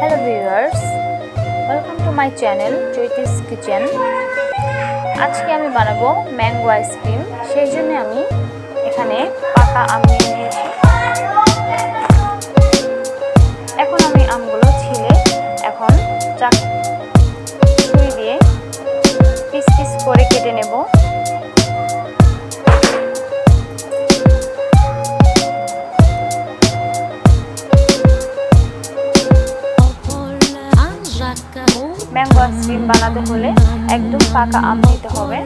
Hello viewers, welcome to my channel Joytis Kitchen. আজকে আমি বানাবো ম্যাঙ্গো আইসক্রিম। সেই জন্য আমি এখানে পাকা আম নিয়ে নিয়েছি। এখন আমি আমগুলো ছিলে এখন ছুরি দিয়ে পিস পিস করে কেটে নেব। ম্যাঙ্গো আইসক্রিম বানাতে হলে একদম পাকা আম নিতে হবে।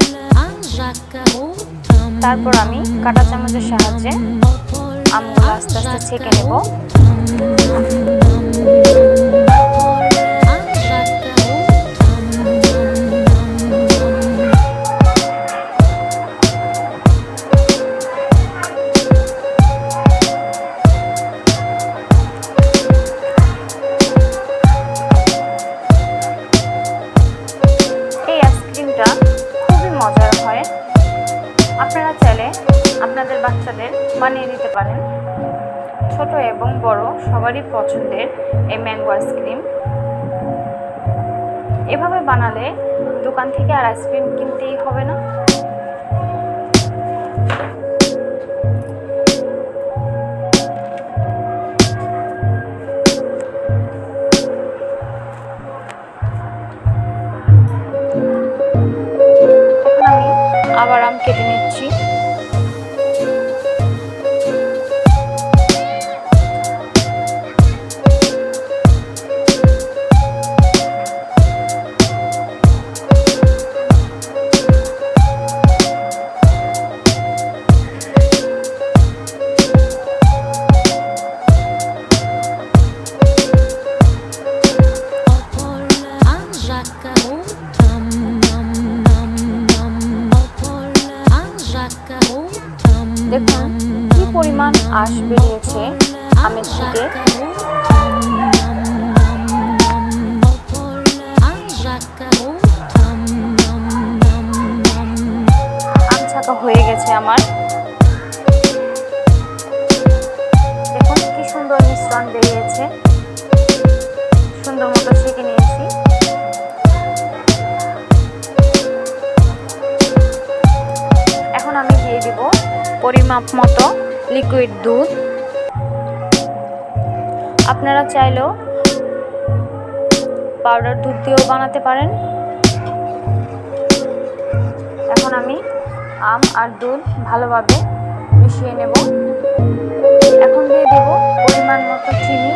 তারপর আমি কাঁটা চামচের সাহায্যে আমগুলো আস্তে আস্তে ছেঁকে নেব। খুবই মজার হয়, আপনারা চাইলে আপনাদের বাচ্চাদের বানিয়ে দিতে পারেন। ছোট এবং বড় সবারই পছন্দের এই ম্যাঙ্গো আইসক্রিম। এভাবে বানালে দোকান থেকে আর আইসক্রিম কিনতেই হবে না। আবার আম কেটে নিচ্ছি। দেখুন কি পরিমাণ আঁশ বেরিয়েছে আমের থেকে। আম ছাকা হয়ে গেছে আমার। দেখুন কি সুন্দর মিশ্রণ বেরিয়েছে। সুন্দর মতো ছেঁকে নিয়েছি। এখন আমি দিয়ে দিব পরিমাপ মতো লিকুইড দুধ। আপনারা চাইলেও পাউডার দুধ দিয়েও বানাতে পারেন। এখন আমি আম আর দুধ ভালোভাবে মিশিয়ে নেব। এখন দিয়ে দেব পরিমাণ মতো চিনি।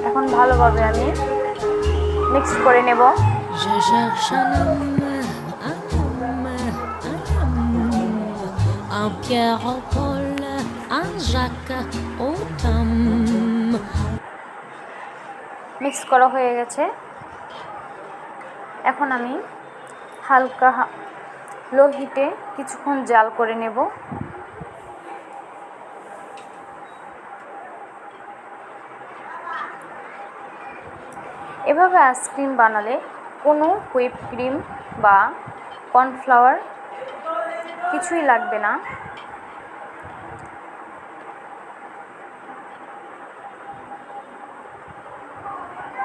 এখন ভালোভাবে আমি মিক্স করে নেব। মিক্স করা হয়ে গেছে। এখন আমি হালকা লো হিটে কিছুক্ষণ জাল করে নেব। এভাবে আইসক্রিম বানালে কোনো হুইপ ক্রিম বা কর্নফ্লাওয়ার কিছুই লাগবে না।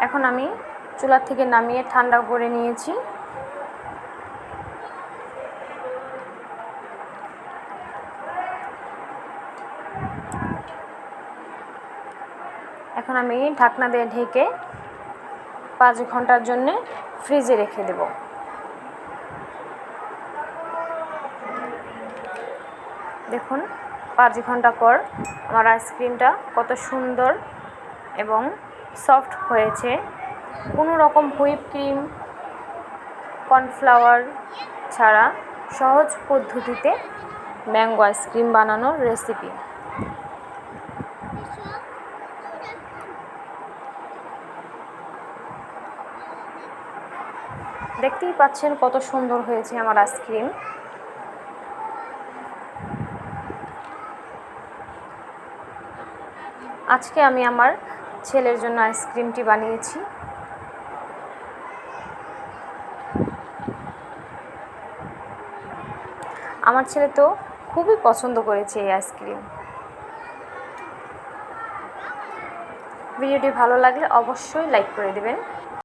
এখন আমি চুলা থেকে নামিয়ে ঠান্ডা করে নিয়েছি। এখন আমি ঢাকনা দিয়ে ঢেকে 5 ঘন্টার জন্য ফ্রিজে রেখে দেব। দেখুন 5 ঘন্টা পর আমার আইসক্রিমটা কত সুন্দর এবং সফট হয়েছে। কোনো রকম হুইপ ক্রিম কর্নফ্লাওয়ার ছাড়া সহজ পদ্ধতিতে ম্যাঙ্গো আইসক্রিম বানানোর রেসিপি। দেখতেই পাচ্ছেন কত সুন্দর হয়েছে আমার আইসক্রিম। আজকে আমি আমার ছেলের জন্য আইসক্রিমটি বানিয়েছি। আমার ছেলে তো খুবই পছন্দ করেছে এই আইসক্রিম। ভিডিওটি ভালো লাগলে অবশ্যই লাইক করে দেবেন।